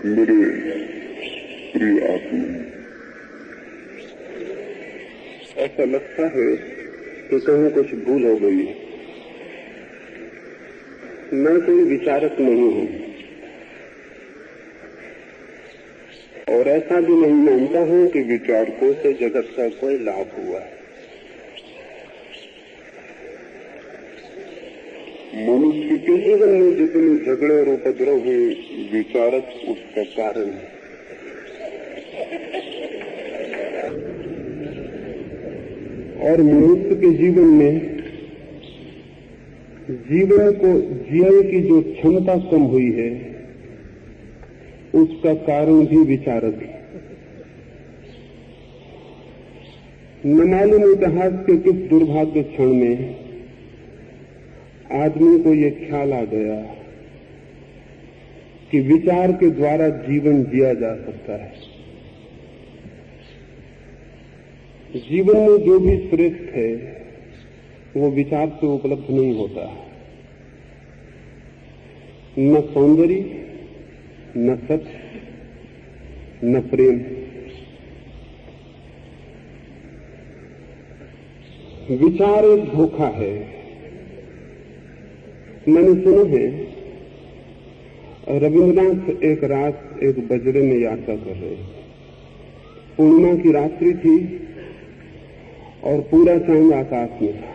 मेरे प्रिय आत्मा, ऐसा लगता है कि कहीं कुछ भूल हो गई। मैं कोई विचारक नहीं हूं और ऐसा भी नहीं मानता हूं कि विचारकों से जगत का कोई लाभ हुआ है। मनुष्य के जीवन में जितने झगड़े और उपद्रव हुए, विचारक उसका कारण है। और मनुष्य के जीवन में जीवन को जीने की जो क्षमता कम हुई है, उसका कारण भी विचारक है। न मालूम इतिहास के किस दुर्भाग्य क्षण में आदमी को यह ख्याल आ गया कि विचार के द्वारा जीवन जिया जा सकता है। जीवन में जो भी श्रेष्ठ है वो विचार से उपलब्ध नहीं होता। न सौंदर्य, न सत्य, न प्रेम। विचार एक धोखा है। मैंने सुना है रविन्द्रनाथ एक रात एक बजरे में यात्रा कर रहे। पूर्णिमा की रात्रि थी और पूरा चांद आकाश में था।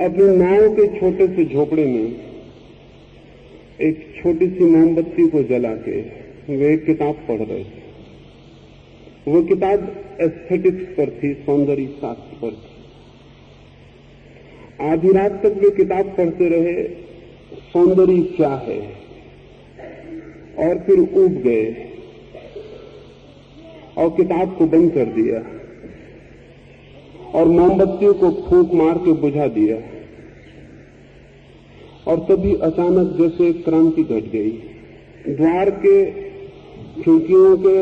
अपने नाव के छोटे से झोपड़े में एक छोटी सी मोमबत्ती को जला के वे एक किताब पढ़ रहे थे। वो किताब एस्थेटिक्स पर थी, सौंदर्य शास्त्र पर थी। आधी रात तक वे किताब पढ़ते रहे, सौंदर्य क्या है, और फिर ऊब गए और किताब को बंद कर दिया और मोमबत्ती को फूंक मार के बुझा दिया। और तभी अचानक जैसे एक क्रांति घट गई। द्वार के खिड़कियों के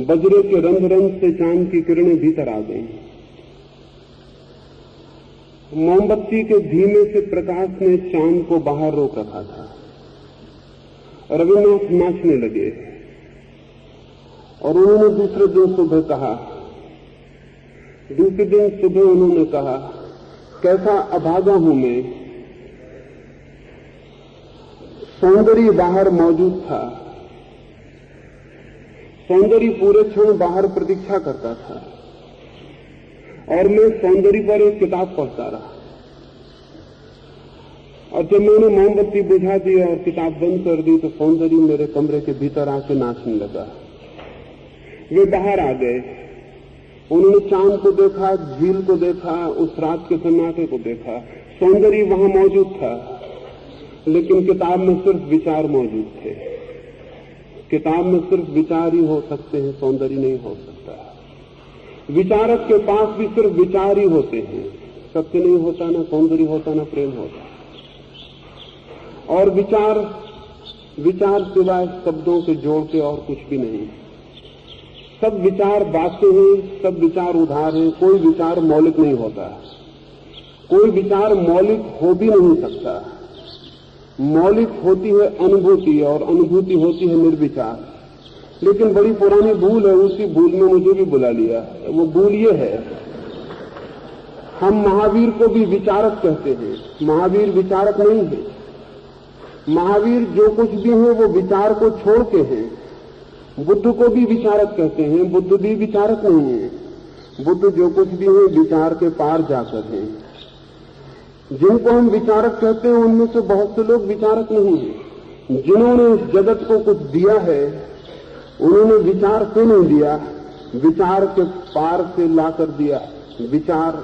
बजरे के रंग रंग से चांद की किरणें भीतर आ गईं। मोमबत्ती के धीमे से प्रकाश ने चांद को बाहर रोक रखा था। रविन्द्रनाथ नाचने लगे और उन्होंने दूसरे दिन सुबह कहा, उन्होंने कहा, कैसा अभागा हूं मैं। सौंदर्य बाहर मौजूद था, सौंदर्य पूरे क्षण बाहर प्रतीक्षा करता था और मैं सौंदर्य पर एक किताब पढ़ता रहा। और जब मैंने मोमबत्ती बुझा दी और किताब बंद कर दी तो सौंदर्य मेरे कमरे के भीतर आके नाचने लगा। वे बाहर आ गए, उन्होंने चांद को देखा, झील को देखा, उस रात के सन्नाटे को देखा। सौंदर्य वहां मौजूद था, लेकिन किताब में सिर्फ विचार मौजूद थे। किताब में सिर्फ विचार ही हो सकते हैं, सौंदर्य नहीं हो सकता। विचारक के पास भी सिर्फ विचार ही होते हैं, सत्य नहीं होता, ना सौंदर्य होता, ना प्रेम होता। और विचार सिवाय शब्दों के जोड़ के और कुछ भी नहीं। सब विचार बातें हैं, सब विचार उधार हैं। कोई विचार मौलिक नहीं होता, कोई विचार मौलिक हो भी नहीं सकता। मौलिक होती है अनुभूति और अनुभूति होती है निर्विचार। लेकिन बड़ी पुरानी भूल है, उसी भूल में मुझे भी बुला लिया। वो भूल ये है, हम महावीर को भी विचारक कहते हैं। महावीर विचारक नहीं है। महावीर जो कुछ भी है वो विचार को छोड़ के हैं। बुद्ध को भी विचारक कहते हैं, बुद्ध भी विचारक नहीं है। बुद्ध जो कुछ भी है विचार के पार जाकर है। जिनको हम विचारक कहते हैं उनमें से बहुत से लोग विचारक नहीं है। जिन्होंने इस जगत को कुछ दिया है उन्होंने विचार से नहीं दिया, विचार के पार से लाकर दिया। विचार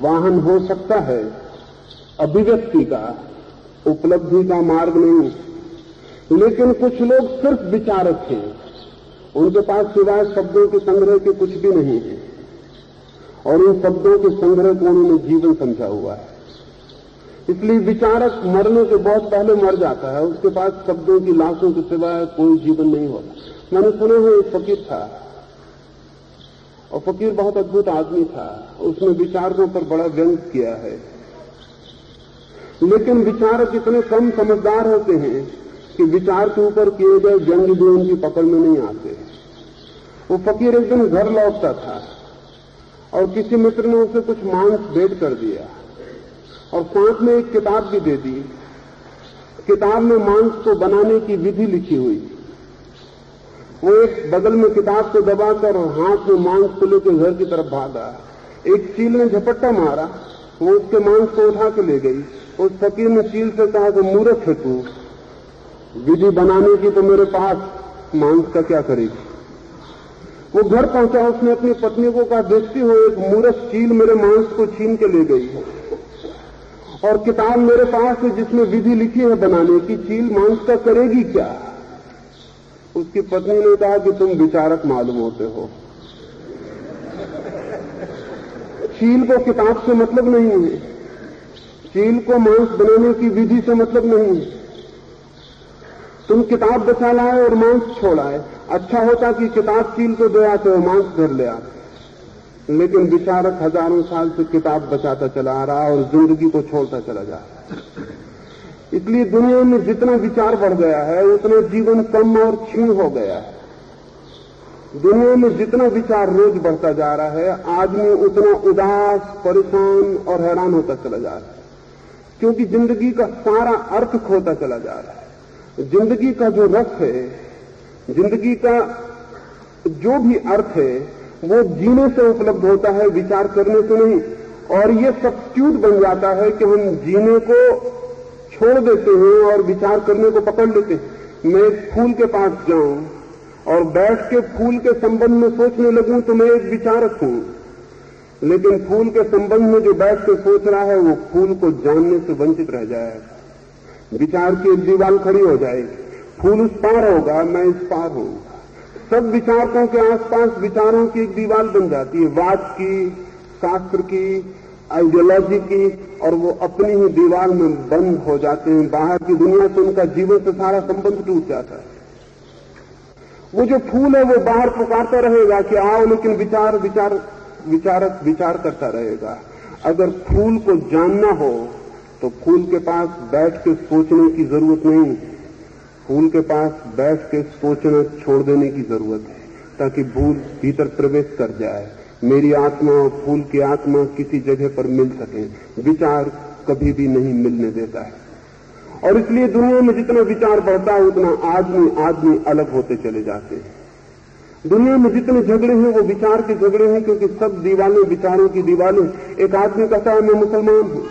वाहन हो सकता है अभिव्यक्ति का, उपलब्धि का मार्ग नहीं। लेकिन कुछ लोग सिर्फ विचारक हैं, उनके पास सिवाय शब्दों के संग्रह के कुछ भी नहीं है और उन शब्दों के संग्रह को उन्होंने जीवन समझा हुआ है। इसलिए विचारक मरने के बहुत पहले मर जाता है, उसके पास शब्दों की लाशों के सिवाय कोई जीवन नहीं होता। मैंने सुना है एक फकीर था और फकीर बहुत अद्भुत आदमी था, उसने विचारों पर बड़ा व्यंग किया है। लेकिन विचारक इतने कम समझदार होते हैं कि विचार के ऊपर किए गए व्यंग भी उनकी पकड़ में नहीं आते। वो फकीर एक दिन घर लौटता था और किसी मित्र ने उसे कुछ मांस भेंट कर दिया और साथ में एक किताब भी दे दी। किताब में मांस को बनाने की विधि लिखी हुई। वो एक बगल में किताब को दबाकर हाथ में मांस को लेकर घर की तरफ भागा। एक चील ने झपट्टा मारा, वो उसके मांस को उठा के ले गई। उस फकीर ने चील से कहा कि मूर्ख है तू, विधि बनाने की तो मेरे पास, मांस का क्या करेगी। वो घर पहुंचा, उसने अपनी पत्नी को कहा, देखती हो एक मूर्ख चील मेरे मांस को छीन के ले गई और किताब मेरे पास है जिसमें विधि लिखी है बनाने की, चील मांस का करेगी क्या। उसकी पत्नी ने कहा कि तुम विचारक मालूम होते हो, चील को किताब से मतलब नहीं है, चील को मांस बनाने की विधि से मतलब नहीं है। तुम किताब बचा लाए और मांस छोड़ाए। अच्छा होता कि किताब चील को दे आते हो, मांस घर ले आते। लेकिन विचारक हजारों साल से किताब बचाता चला आ रहा और जिंदगी को छोड़ता चला जा रहा। इसलिए दुनिया में जितना विचार बढ़ गया है उतना जीवन कम और क्षीण हो गया है। दुनिया में जितना विचार रोज बढ़ता जा रहा है, आदमी उतना उदास, परेशान और हैरान होता चला जा रहा है, क्योंकि जिंदगी का सारा अर्थ खोता चला जा रहा है। जिंदगी का जो रस है, जिंदगी का जो भी अर्थ है, वो जीने से उपलब्ध होता है, विचार करने से नहीं। और ये सब्स्टिट्यूट बन जाता है कि हम जीने को छोड़ देते हैं और विचार करने को पकड़ लेते हैं। मैं एक फूल के पास जाऊं और बैठ के फूल के संबंध में सोचने लगूं तो मैं एक विचारक हूं, लेकिन फूल के संबंध में जो बैठ के सोच रहा है वो फूल को जानने से वंचित रह जाएगा। विचार की एक दीवार खड़ी हो जाएगी, फूल उस पार होगा, मैं इस पार होऊंगा। सब विचारकों के आसपास विचारों की एक दीवार बन जाती है, वाद की, शास्त्र की, आइडियोलॉजी की, और वो अपनी ही दीवार में बंद हो जाते हैं। बाहर की दुनिया से उनका जीवन से सारा संबंध टूट जाता है। वो जो फूल है वो बाहर पुकारता रहेगा कि आओ, लेकिन विचारक विचार करता रहेगा। अगर फूल को जानना हो तो फूल के पास बैठ के सोचने की जरूरत नहीं, फूल के पास बैठ के सोचना छोड़ देने की जरूरत है, ताकि फूल भीतर प्रवेश कर जाए, मेरी आत्मा और फूल की आत्मा किसी जगह पर मिल सके। विचार कभी भी नहीं मिलने देता है। और इसलिए दुनिया में जितना विचार बढ़ता है उतना आदमी अलग होते चले जाते हैं। दुनिया में जितने झगड़े हैं वो विचार के झगड़े हैं, क्योंकि सब दीवारें विचारों की दीवारें। एक आदमी कहता है मैं मुसलमान हूं,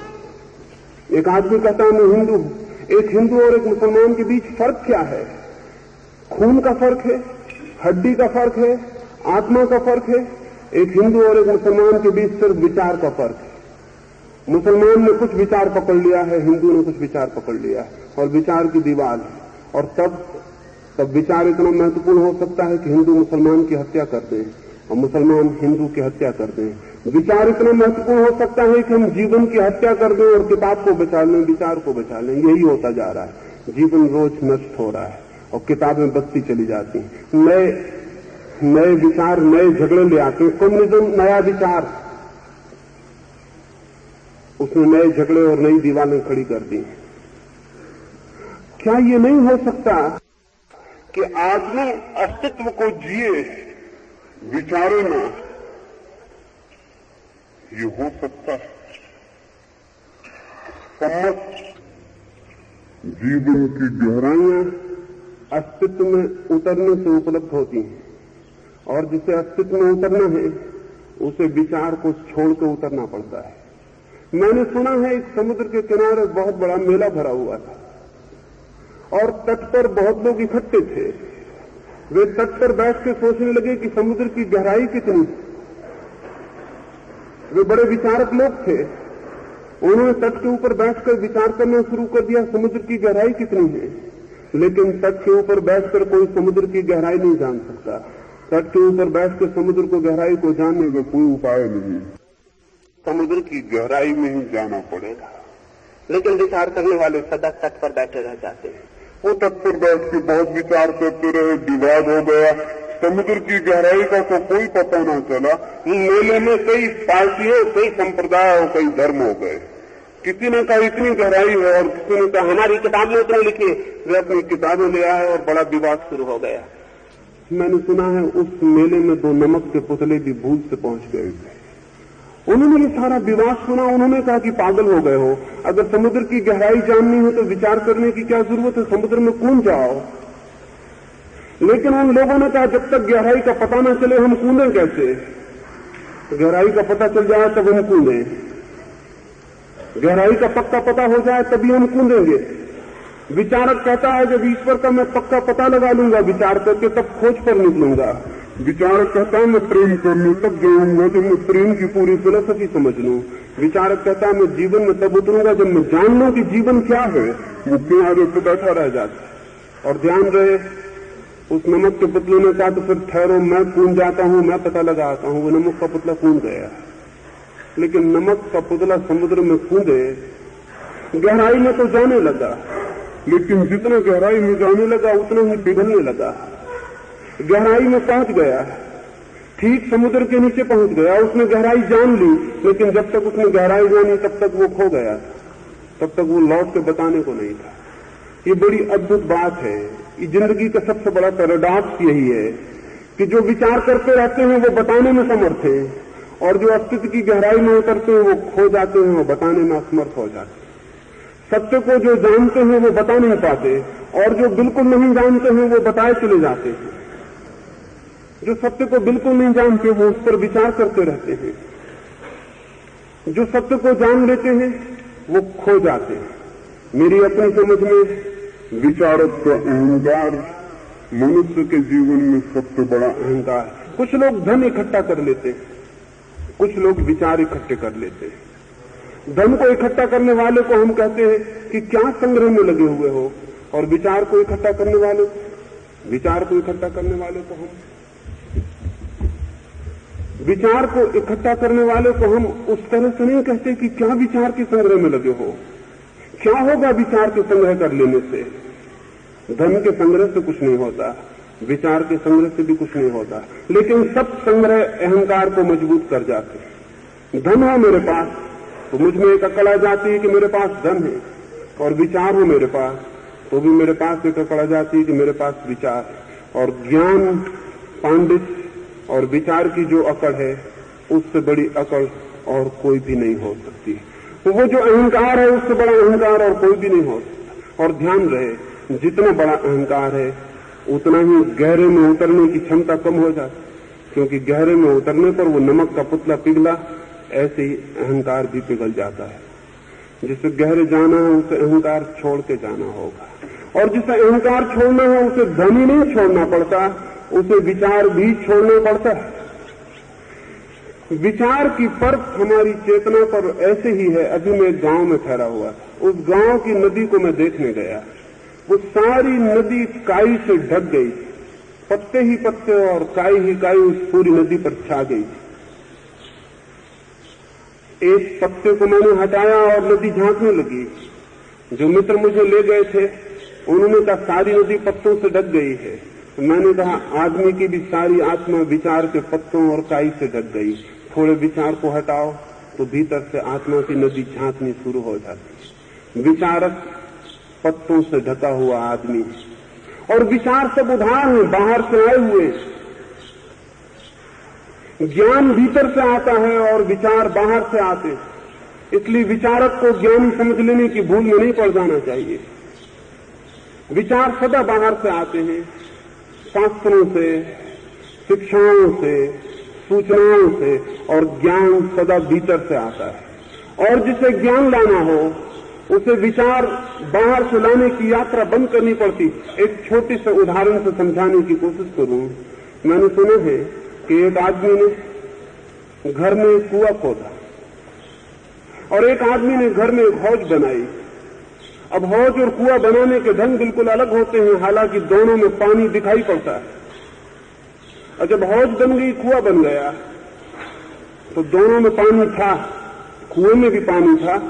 एक आदमी कहता है मैं हिंदू हूं। एक हिंदू और एक मुसलमान के बीच फर्क क्या है? खून का फर्क है, हड्डी का फर्क है, आत्मा का फर्क है। एक हिंदू और एक मुसलमान के बीच सिर्फ विचार का फर्क है। मुसलमान ने कुछ विचार पकड़ लिया है, हिंदू ने कुछ विचार पकड़ लिया है, और विचार की दीवार है। और तब विचार इतना महत्वपूर्ण हो सकता है कि हिंदू मुसलमान की हत्या कर दें और मुसलमान हिंदू की हत्या कर दें। विचार इतना महत्वपूर्ण हो सकता है कि हम जीवन की हत्या कर दें और किताब को बचा लें, विचार को बचा लें। यही होता जा रहा है। जीवन रोज नष्ट हो रहा है और किताबें बचती चली जाती हैं। नए विचार नए झगड़े ले आते हैं। कम्युनिज्म नया विचार, उसने नए झगड़े और नई दीवारें खड़ी कर दी। क्या ये नहीं हो सकता कि आदमी अस्तित्व को जिए विचारों में? ये हो सकता है। समस्त जीवन की गहराइयां अस्तित्व में उतरने से उपलब्ध होती हैं, और जिसे अस्तित्व में उतरना है उसे विचार को छोड़कर उतरना पड़ता है। मैंने सुना है एक समुद्र के किनारे बहुत बड़ा मेला भरा हुआ था और तट पर बहुत लोग इकट्ठे थे। वे तट पर बैठ के सोचने लगे कि समुद्र की गहराई कितनी। वे बड़े विचारक लोग थे। उन्होंने तट के ऊपर बैठकर विचार करना शुरू कर दिया, समुद्र की गहराई कितनी है। लेकिन तट के ऊपर बैठकर कोई समुद्र की गहराई नहीं जान सकता। तट के ऊपर बैठकर समुद्र को गहराई को जानने का कोई उपाय नहीं। समुद्र की गहराई में ही जाना पड़ेगा। लेकिन विचार करने वाले सदा तट पर बैठे रह जाते हैं। वो तट पर बैठ के बहुत विचार करते रहे, विवाद हो गया, समुद्र की गहराई का तो कोई पता ना चला। मेले में कई पार्टियां, कई संप्रदाय और कई धर्म हो गए। किसी ने कहा इतनी गहराई है और किसी ने कहा हमारी किताब में उतनी लिखी। वे अपनी किताबें ले आए और बड़ा विवाद शुरू हो गया। मैंने सुना है उस मेले में 2 नमक के पुतले भी भूल से पहुंच गए थे। उन्होंने ये सारा विवाद सुना। उन्होंने कहा कि पागल हो गए हो, अगर समुद्र की गहराई जाननी हो तो विचार करने की क्या जरूरत है, समुद्र में कूद जाओ। लेकिन उन लोगों ने कहा जब तक गहराई का पता न चले हम कूदें कैसे? गहराई का पता चल जाए तब हम कूदें, गहराई का पक्का पता हो जाए तभी हम कूदेंगे। विचारक कहता है जब ईश्वर का मैं पक्का पता लगा लूंगा विचार करके तब खोज पर निकलूंगा। विचारक कहता है मैं प्रेम कर लूं तब जाऊंगा जब मैं प्रेम की पूरी फिलोसफी समझ लूं। विचारक कहता है मैं जीवन में तब उतरूंगा जब मैं जान लूं कि जीवन क्या है। वो किनारे पे बैठा रह जाता। और ध्यान रहे उस नमक के पुतले ने कहा तो फिर ठहरो, मैं कूद जाता हूं, मैं पता लगाता हूं। वो नमक का पुतला कूद गया। लेकिन नमक का पुतला समुद्र में कूदे, गहराई में तो जाने लगा, लेकिन जितना गहराई में जाने लगा उतना ही पिघलने लगा। गहराई में पहुंच गया, ठीक समुद्र के नीचे पहुंच गया। उसने गहराई जान ली, लेकिन जब तक उसने गहराई जानी तब तक वो खो गया, तब तक वो लौट के बताने को नहीं था। ये बड़ी अद्भुत बात है। ये जिंदगी का सबसे बड़ा पैराडॉक्स यही है कि जो विचार करते रहते हैं वो बताने में समर्थ हैं, और जो अस्तित्व की गहराई में उतरते हैं वो खो जाते हैं, वो बताने में असमर्थ हो जाते हैं। सत्य को जो जानते हैं वो बता नहीं पाते, और जो बिल्कुल नहीं जानते हैं वो बताए चले जाते हैं। जो सत्य को बिल्कुल नहीं जानते वो उस पर विचार करते रहते हैं। जो सत्य को जान लेते हैं वो खो जाते हैं। मेरी अपनी समझ में विचारक का अहंकार मनुष्य के जीवन में सबसे बड़ा अहंकार। कुछ लोग धन इकट्ठा कर लेते हैं, कुछ लोग विचार इकट्ठे कर लेते हैं। धन को इकट्ठा करने वाले को हम कहते हैं कि क्या संग्रह में लगे हुए हो, और विचार को इकट्ठा करने वाले को हम उस तरह से नहीं कहते कि क्या विचार के संग्रह में लगे हो। क्या होगा विचार के संग्रह कर लेने से? धन के संग्रह से कुछ नहीं होता, विचार के संग्रह से भी कुछ नहीं होता, लेकिन सब संग्रह अहंकार को मजबूत कर जाते हैं। धन हो मेरे पास तो मुझ में एक अकड़ आ जाती है कि मेरे पास धन है, और विचार हो मेरे पास तो भी मेरे पास एक अकड़ आ जाती है कि मेरे पास विचार है। और ज्ञान, पांडित्य और विचार की जो अकड़ है उससे बड़ी अकड़ और कोई भी नहीं हो सकती। तो वो जो अहंकार है उससे बड़ा अहंकार और कोई भी नहीं हो सकता। और ध्यान रहे जितना बड़ा अहंकार है उतना ही गहरे में उतरने की क्षमता कम हो जाती, क्योंकि गहरे में उतरने पर वो नमक का पुतला पिघला, ऐसे ही अहंकार भी पिघल जाता है। जिसे गहरे जाना है उसे अहंकार छोड़ के जाना होगा, और जिसे अहंकार छोड़ना है उसे धन ही नहीं छोड़ना पड़ता, उसे विचार भी छोड़ना पड़ता है। विचार की परख हमारी चेतना पर ऐसे ही है। अभी मैं एक गांव में ठहरा हुआ, उस गांव की नदी को मैं देखने गया। वो सारी नदी काई से ढक गई, पत्ते ही पत्ते और काई ही काई उस पूरी नदी पर छा गई। एक पत्ते को मैंने हटाया और नदी झांकने लगी। जो मित्र मुझे ले गए थे उन्होंने कहा सारी नदी पत्तों से ढक गई है। तो मैंने कहा आदमी की भी सारी आत्मा विचार के पत्तों और काई से ढक गई। थोड़े विचार को हटाओ तो भीतर से आत्मा की नदी झांकनी शुरू हो जाती। विचारक पत्तों से ढका हुआ आदमी, और विचार सब उधार है, बाहर से आए हुए। ज्ञान भीतर से आता है और विचार बाहर से आते, इसलिए विचारक को ज्ञानी समझ लेने की भूल में नहीं पड़ जाना चाहिए। विचार सदा बाहर से आते हैं, शास्त्रों से, शिक्षाओं से, सूचनाओं से, और ज्ञान सदा भीतर से आता है। और जिसे ज्ञान लाना हो उसे विचार बाहर से लाने की यात्रा बंद करनी पड़ती। एक छोटे से उदाहरण से समझाने की कोशिश करूं। मैंने सुना है कि एक आदमी ने घर में एक कुआं खोदा और एक आदमी ने घर में एक हौज बनाई। अब हौज और कुआं बनाने के ढंग बिल्कुल अलग होते हैं, हालांकि दोनों में पानी दिखाई पड़ता है। और जब हौज बन गई, कुआं बन गया, तो दोनों में पानी था, कुएं में भी पानी था,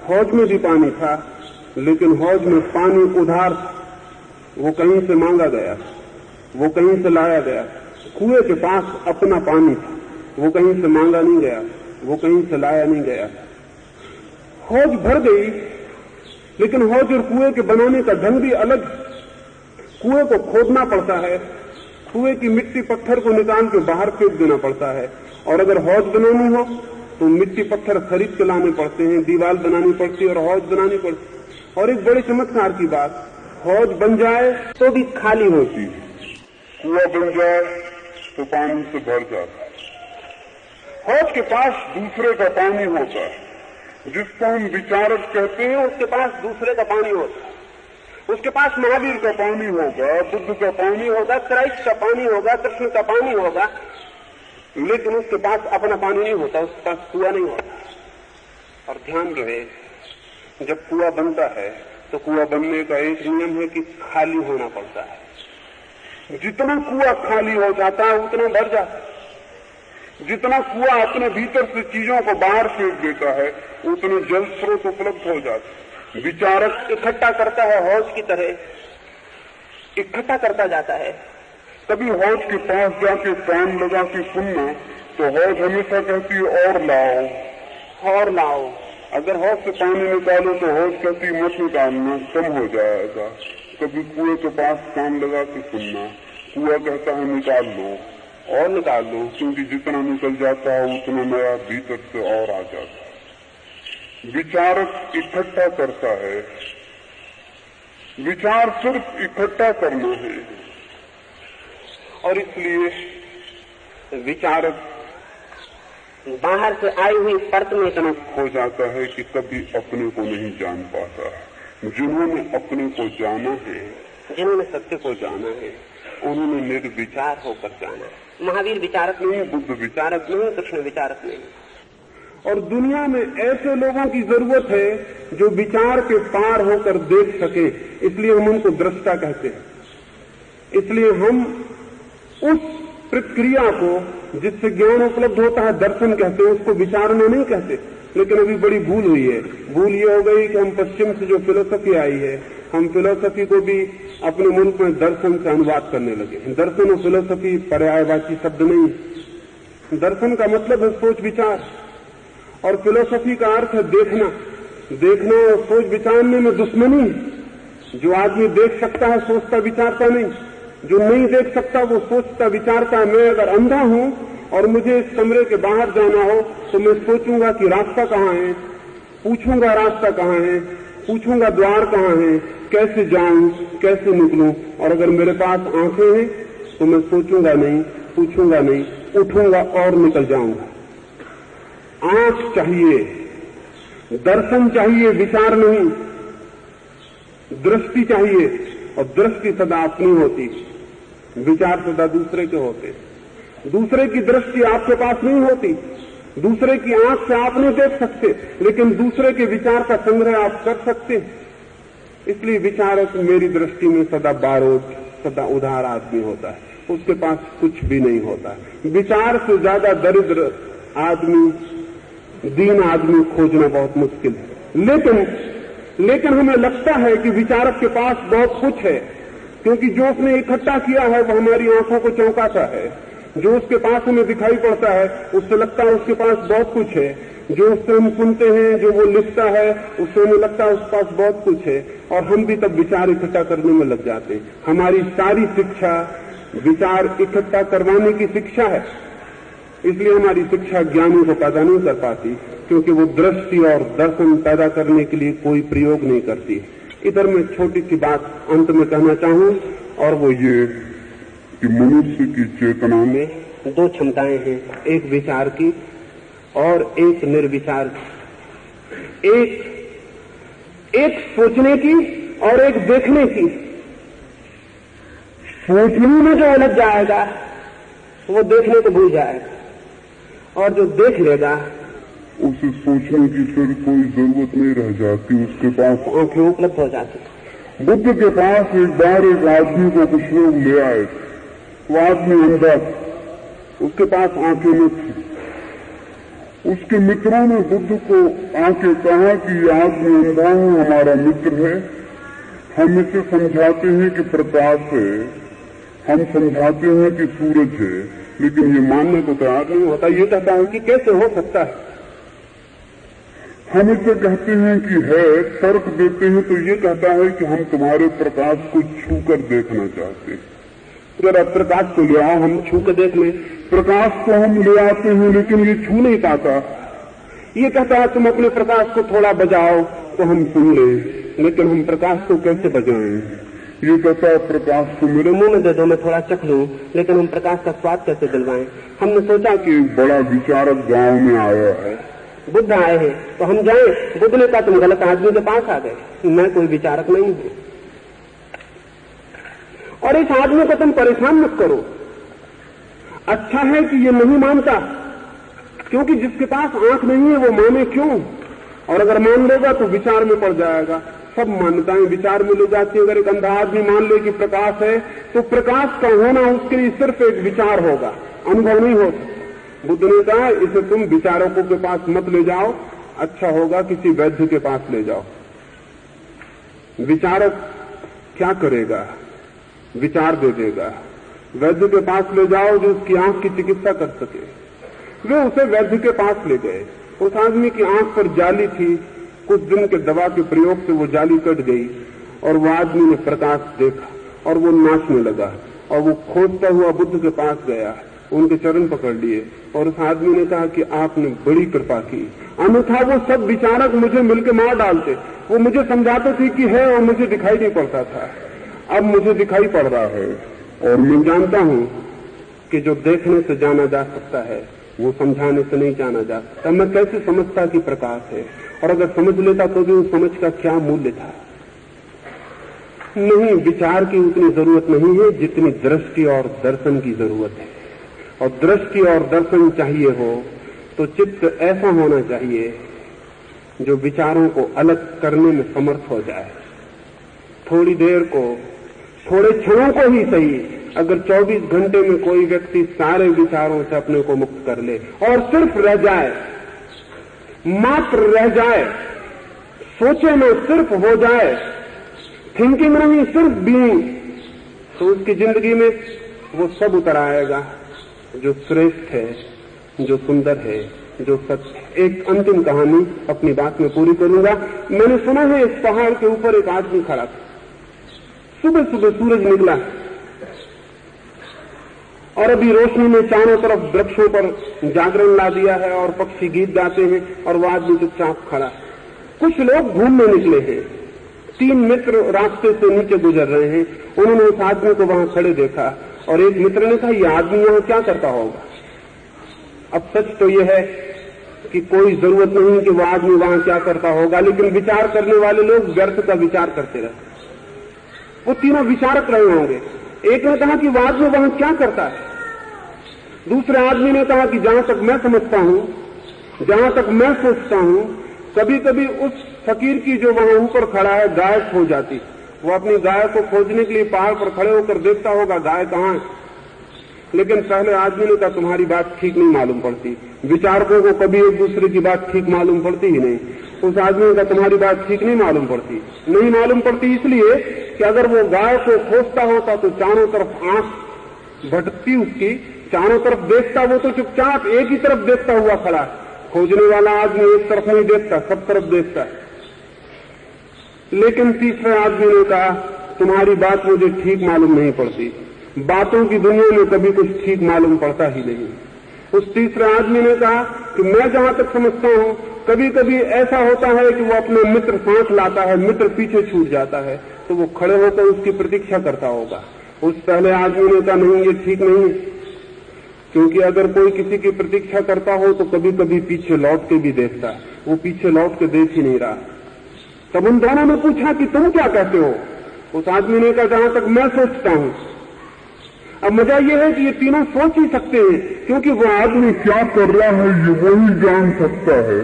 हौज में भी पानी था, लेकिन हौज में पानी उधार था, वो कहीं से मांगा गया, वो कहीं से लाया गया। कुएं के पास अपना पानी था, वो कहीं से मांगा नहीं गया, वो कहीं से लाया नहीं गया। हौज भर गई, लेकिन हौज और कुएं के बनाने का ढंग भी अलग। कुएं को खोदना पड़ता है, कुएं की मिट्टी पत्थर को निकाल के बाहर फेंक देना पड़ता है, और अगर हौज बनानी हो तो मिट्टी पत्थर खरीद के लाने पड़ते हैं, दीवार बनानी पड़ती है और हौज बनानी पड़ती है। और एक बड़े चमत्कार की बात, हौज बन जाए तो भी खाली होती है, कुआं बन जाए तो पानी से भर जाता है। हौज के पास दूसरे का पानी होता है, जिसको हम विचारक कहते हैं, उसके पास दूसरे का पानी होता है। उसके पास महावीर का पानी होगा, बुद्ध का पानी होगा, क्राइस्ट का पानी होगा, कृष्ण का पानी होगा, लेकिन उसके पास अपना पानी नहीं होता, उसके पास कुआं नहीं होता। और ध्यान रहे, जब कुआं बनता है तो कुआं बनने का एक नियम है कि खाली होना पड़ता है। जितना कुआं खाली हो जाता है उतना भर जाता है। जितना कुआं अपने भीतर से चीजों को बाहर फेंक देता है उतने जल स्रोत उपलब्ध हो जाते हैं। विचारक इकट्ठा करता है, हौज की तरह इकट्ठा करता जाता है। कभी हौज के पास जाके कान लगा के सुनना तो हौज हमेशा कहती है और लाओ और लाओ। अगर हौज से पानी निकालो तो हौज कहती मत निकालना, कम हो जाएगा। कभी कुएं के पास कान लगा के सुनना, कुआं कहता है निकाल लो और निकाल लो, क्योंकि जितना निकल जाता है उतना नया भीतर से और आ जाता है। विचारक इकट्ठा करता है, विचार सिर्फ इकट्ठा करना है, और इसलिए विचारक बाहर से आई हुई परत में इतना खो जाता है कि कभी अपने को नहीं जान पाता। जिन्होंने अपने को जाना है, जिन्होंने सत्य को जाना है, उन्होंने निर्विचार होकर जाना है। महावीर विचारक नहीं, बुद्ध विचारक नहीं, कृष्ण विचारक नहीं। और दुनिया में ऐसे लोगों की जरूरत है जो विचार के पार होकर देख सके, इसलिए हम उनको दृष्टा कहते हैं। इसलिए हम उस प्रक्रिया को जिससे ज्ञान उपलब्ध होता है दर्शन कहते हैं, उसको विचारना नहीं कहते। लेकिन अभी बड़ी भूल हुई है। भूल ये हो गई कि हम पश्चिम से जो फिलोसफी आई है, हम फिलोसफी को भी अपने मुल्क में दर्शन से अनुवाद करने लगे। दर्शन और फिलोसफी पर्यायवाची शब्द नहीं। दर्शन का मतलब है सोच विचार, और फिलोसफी का अर्थ है देखना। देखना और सोच विचारने में दुश्मनी। जो आदमी देख सकता है सोचता विचारता नहीं, जो नहीं देख सकता वो सोचता विचारता। मैं अगर अंधा हूं और मुझे इस कमरे के बाहर जाना हो तो मैं सोचूंगा कि रास्ता कहाँ है, पूछूंगा रास्ता कहाँ है, पूछूंगा द्वार कहाँ है, कैसे जाऊं, कैसे निकलूं। और अगर मेरे पास आंखें हैं तो मैं सोचूंगा नहीं, पूछूंगा नहीं, उठूंगा और निकल जाऊंगा। आंख चाहिए, दर्शन चाहिए, विचार नहीं। दृष्टि चाहिए, और दृष्टि सदा अपनी होती, विचार सदा दूसरे के होते। दूसरे की दृष्टि आपके पास नहीं होती, दूसरे की आंख से आप नहीं देख सकते, लेकिन दूसरे के विचार का संग्रह आप कर सकते। इसलिए विचारक मेरी दृष्टि में सदा बारोट, सदा उधार आदमी होता है, उसके पास कुछ भी नहीं होता। विचार से ज्यादा दरिद्र आदमी, दीन आदमी खोजना बहुत मुश्किल है। लेकिन हमें लगता है कि विचारक के पास बहुत कुछ है, क्योंकि जो उसने इकट्ठा किया है वो हमारी आंखों को चौंकाता है। जो उसके पास हमें दिखाई पड़ता है उससे लगता है उसके पास बहुत कुछ है। जो उससे हम सुनते हैं, जो वो लिखता है, उससे हमें लगता है उसके पास बहुत कुछ है, और हम भी तब विचार इकट्ठा करने में लग जाते हैं। हमारी सारी शिक्षा विचार इकट्ठा करवाने की शिक्षा है, इसलिए हमारी शिक्षा ज्ञानी को पैदा नहीं कर पाती, क्योंकि वो दृष्टि और दर्शन पैदा करने के लिए कोई प्रयोग नहीं करती। इधर मैं छोटी सी बात अंत में कहना चाहूं, और वो ये कि मनुष्य की चेतना में दो क्षमताएं हैं, एक विचार की और एक निर्विचार की। एक सोचने की और एक देखने की। सोचने में जो अलग जाएगा वो देखने को भूल जाएगा, और जो देख लेगा उसे सोचने की फिर कोई जरूरत नहीं रह जाती, उसके पास आंखें उपलब्ध हो जाती। बुद्ध के पास एक बार एक आदमी को कुछ लोग ले आए, वो आदमी अंधा, उसके पास आंखें न थी। उसके मित्रों ने बुद्ध को आके कहा कि ये आदमी अंधा है, हमारा मित्र है, हम इसे समझाते हैं कि प्रकाश है, हम समझाते हैं कि सूरज है, लेकिन ये मानने को तैयार नहीं होता। ये कहता है कि कैसे हो सकता है। हम इसे कहते हैं कि है, तर्क देते हैं तो ये कहता है कि हम तुम्हारे प्रकाश को छू कर देखना चाहते हैं। जरा प्रकाश को ले आओ, हम छू कर देख लें। प्रकाश को हम ले आते हैं लेकिन ये छू नहीं पाता। ये कहता है तुम अपने प्रकाश को थोड़ा बजाओ तो हम सुन लें, लेकिन हम प्रकाश को कैसे बजाएं? ये कहता है प्रकाश को मेरे मुंह में दे दो, मैं थोड़ा चख लूं, लेकिन हम प्रकाश का स्वाद कैसे दिलवाएं? हमने सोचा कि बड़ा विचारक गांव में आया है, बुद्ध आए हैं तो हम जाएं। बुद्ध ने कहा तुम गलत आदमी के पास आ गए, मैं कोई विचारक नहीं हूं, और इस आदमी को तुम परेशान मत करो। अच्छा है कि ये नहीं मानता, क्योंकि जिसके पास आंख नहीं है वो माने क्यों? और अगर मान लेगा तो विचार में पड़ जाएगा। सब मान्यताएं विचार में ले जाती है। अगर एक अंधा आदमी मान ले कि प्रकाश है तो प्रकाश का होना उसके लिए सिर्फ एक विचार होगा, अनुभव नहीं होता। बुद्ध ने कहा इसे तुम विचारकों के पास मत ले जाओ, अच्छा होगा किसी वैद्य के पास ले जाओ। विचारक क्या करेगा? विचार दे देगा। वैद्य के पास ले जाओ जो उसकी आंख की चिकित्सा कर सके। वे उसे वैद्य के पास ले गए। उस आदमी की आंख पर जाली थी, कुछ दिन के दवा के प्रयोग से वो जाली कट गई और वो आदमी ने प्रकाश देखा और वो नाचने लगा और वो खोजता हुआ बुद्ध के पास गया, उनके चरण पकड़ लिए और उस आदमी ने कहा कि आपने बड़ी कृपा की, अन्यथा वो सब विचारक मुझे मिलकर मार डालते। वो मुझे समझाते थे कि है और मुझे दिखाई नहीं पड़ता था, अब मुझे दिखाई पड़ रहा है और मैं जानता हूं कि जो देखने से जाना जा सकता है वो समझाने से नहीं जाना जा सकता। मैं कैसे समझता कि प्रकाश है, और अगर समझ लेता तो भी उस समझ का क्या मूल्य था? नहीं, विचार की उतनी जरूरत नहीं है जितनी दृष्टि और दर्शन की जरूरत है। और दृष्टि और दर्शन चाहिए हो तो चित्त ऐसा होना चाहिए जो विचारों को अलग करने में समर्थ हो जाए। थोड़ी देर को, थोड़े क्षणों को ही सही, अगर 24 घंटे में कोई व्यक्ति सारे विचारों से अपने को मुक्त कर ले और सिर्फ रह जाए, मात्र रह जाए, सोचे न सिर्फ हो जाए, थिंकिंग नहीं सिर्फ बीइंग, तो उसकी जिंदगी में वो सब उतर आएगा जो श्रेष्ठ है, जो सुंदर है, जो सत्य। एक अंतिम कहानी अपनी बात में पूरी करूंगा। मैंने सुना है इस पहाड़ के ऊपर एक आदमी खड़ा था। सुबह सुबह सूरज निकला और अभी रोशनी में चारों तरफ वृक्षों पर जागरण ला दिया है और पक्षी गीत गाते हैं और वो आदमी चुपचाप खड़ा। कुछ लोग घूमने निकले हैं। 3 मित्र रास्ते से नीचे गुजर रहे हैं। उन्होंने उस आदमी को वहां खड़े देखा और एक मित्र ने कहा यह आदमी यहां क्या करता होगा? अब सच तो यह है कि कोई जरूरत नहीं कि वह आदमी वहां क्या करता होगा, लेकिन विचार करने वाले लोग व्यर्थ का विचार करते रहते। वो तीनों विचारक रहे होंगे। एक ने कहा कि वह आदमी वहां क्या करता है। दूसरे आदमी ने कहा कि जहां तक मैं समझता हूं, जहां तक मैं सोचता हूं, कभी कभी उस फकीर की जो वहां ऊपर खड़ा है गाय खो जाती। वो अपनी गाय को खोजने के लिए पहाड़ पर खड़े होकर देखता होगा गाय कहां है। लेकिन पहले आदमी ने कहा तुम्हारी बात ठीक नहीं मालूम पड़ती। विचारकों को कभी एक दूसरे की बात ठीक मालूम पड़ती ही नहीं। उस आदमी ने कहा तुम्हारी बात ठीक नहीं मालूम पड़ती। नहीं मालूम पड़ती इसलिए कि अगर वो गाय को खोजता होता तो चारों तरफ आंख भटकती उसकी, चारों तरफ देखता, वो तो चुपचाप एक ही तरफ देखता हुआ खड़ा। खोजने वाला आदमी एक तरफ नहीं देखता, सब तरफ देखता है। लेकिन तीसरे आदमी ने कहा तुम्हारी बात मुझे ठीक मालूम नहीं पड़ती। बातों की दुनिया में कभी कुछ ठीक मालूम पड़ता ही नहीं। उस तीसरे आदमी ने कहा कि मैं जहां तक समझता हूं कभी कभी ऐसा होता है कि वो अपने मित्र सांस लाता है, मित्र पीछे छूट जाता है तो वो खड़े होकर उसकी प्रतीक्षा करता होगा। उस पहले आदमी ने कहा नहीं ये ठीक नहीं है, क्योंकि अगर कोई किसी की प्रतीक्षा करता हो तो कभी कभी पीछे लौट के भी देखता है, वो पीछे लौट के देख ही नहीं रहा। तब उन दोनों ने पूछा कि तुम क्या कहते हो? उस आदमी ने कहा जहां तक मैं सोचता हूं। अब मजा यह है कि ये तीनों सोच ही सकते हैं, क्योंकि वो आदमी क्या कर रहा है ये वही जान सकता है,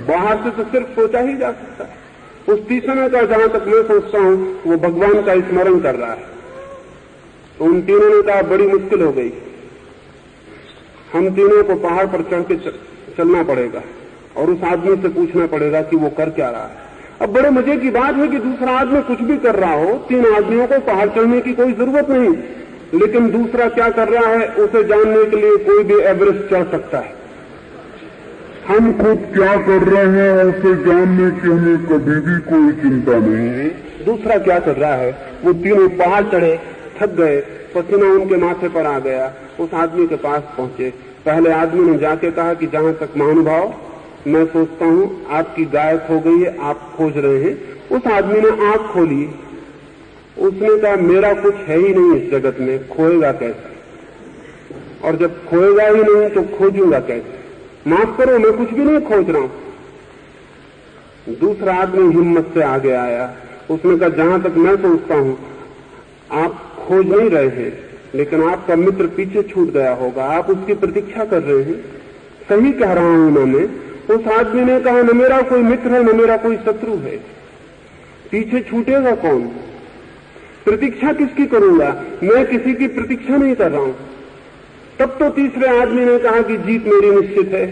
बाहर से तो सिर्फ सोचा ही जा सकता है। उस तीसरे ने कहा जहां तक मैं सोचता हूं वो भगवान का स्मरण कर रहा है। तो उन तीनों ने कहा बड़ी मुश्किल हो गई, हम तीनों को पहाड़ पर चढ़ के चलना पड़ेगा और उस आदमी से पूछना पड़ेगा कि वो कर क्या रहा है। अब बड़े मजे की बात है कि दूसरा आदमी कुछ भी कर रहा हो, 3 आदमियों को पहाड़ चढ़ने की कोई जरूरत नहीं, लेकिन दूसरा क्या कर रहा है उसे जानने के लिए कोई भी एवरेस्ट चढ़ सकता है। हम खुद क्या कर रहे हैं उसे जानने की हमें कभी भी कोई चिंता नहीं है। दूसरा क्या कर रहा है। वो तीनों पहाड़ चढ़े, थक गए, पसीना उनके माथे पर आ गया, उस आदमी के पास पहुंचे। पहले आदमी ने जाके कहा कि जहां तक महानुभाव मैं सोचता हूं आपकी गाय खो गई है, आप खोज रहे हैं। उस आदमी ने आंख खोली, उसने कहा मेरा कुछ है ही नहीं इस जगत में, खोएगा कैसे, और जब खोएगा ही नहीं तो खोजूंगा कैसे, माफ करो मैं कुछ भी नहीं खोज रहा हूं। दूसरा आदमी हिम्मत से आगे आया, उसने कहा जहां तक मैं सोचता हूं आप खोज नहीं रहे हैं, लेकिन आपका मित्र पीछे छूट गया होगा, आप उसकी प्रतीक्षा कर रहे हैं। सही कह रहा हूं मैंने। उस आदमी ने कहा न मेरा कोई मित्र है न मेरा कोई शत्रु है, पीछे छूटेगा कौन, प्रतीक्षा किसकी करूंगा, मैं किसी की प्रतीक्षा नहीं कर रहा हूं। तब तो तीसरे आदमी ने कहा कि जीत मेरी निश्चित है।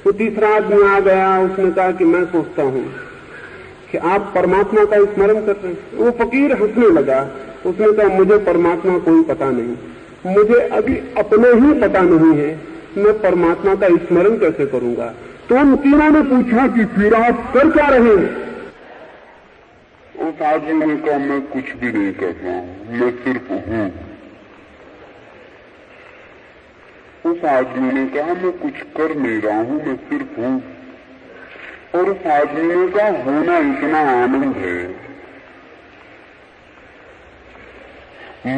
वो तीसरा आदमी आ गया, उसने कहा कि मैं सोचता हूं कि आप परमात्मा का स्मरण कर रहे हैं। वो फकीर हंसने लगा, उसने कहा मुझे परमात्मा कोई पता नहीं, मुझे अभी अपने ही पता नहीं है, मैं परमात्मा का स्मरण कैसे करूंगा। तो उन तीनों ने पूछा कि फिर आप कर क्या रहे हैं। उस आदमी ने कहा मैं कुछ भी नहीं कर रहा हूं, मैं सिर्फ हूं। उस आदमी ने कहा मैं कुछ कर नहीं रहा हूं, मैं सिर्फ हूं। और उस आदमी ने कहा होना इतना आनंद है,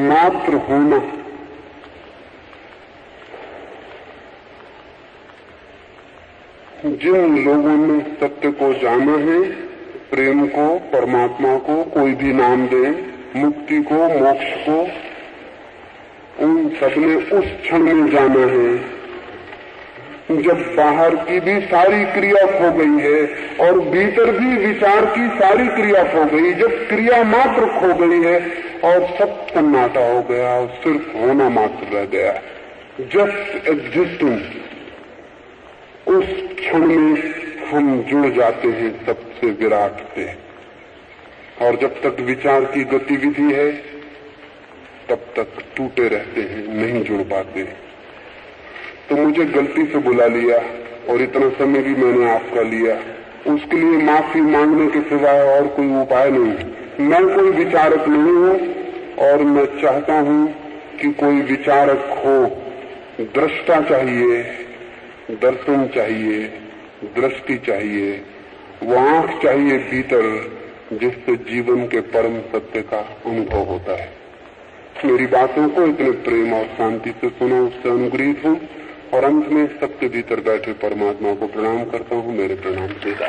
मात्र होना। जिन लोगों ने सत्य को जाना है, प्रेम को, परमात्मा को, कोई भी नाम दे, मुक्ति को, मोक्ष को, उन सबने उस क्षण में जाना है जब बाहर की भी सारी क्रिया खो गई है और भीतर भी विचार की सारी क्रिया खो गई, जब क्रिया मात्र खो गई है और सब सन्नाटा हो गया और सिर्फ होना मात्र रह गया, जस्ट एग्जिस्टिंग। उस क्षण में हम जुड़ जाते हैं सबसे विराट से। और जब तक विचार की गतिविधि है तब तक टूटे रहते हैं, नहीं जुड़ पाते। तो मुझे गलती से बुला लिया और इतना समय भी मैंने आपका लिया, उसके लिए माफी मांगने के सिवाय और कोई उपाय नहीं। मैं कोई विचारक नहीं हूं और मैं चाहता हूं कि कोई विचारक हो। दृष्टा चाहिए, दर्शन चाहिए, दृष्टि चाहिए, वो आंख चाहिए भीतर जिससे जीवन के परम सत्य का अनुभव होता है। मेरी बातों को इतने प्रेम और शांति से सुना, उससे अनुग्रहित हूं और अंत में सबके भीतर बैठे परमात्मा को प्रणाम करता हूं। मेरे प्रणाम देता।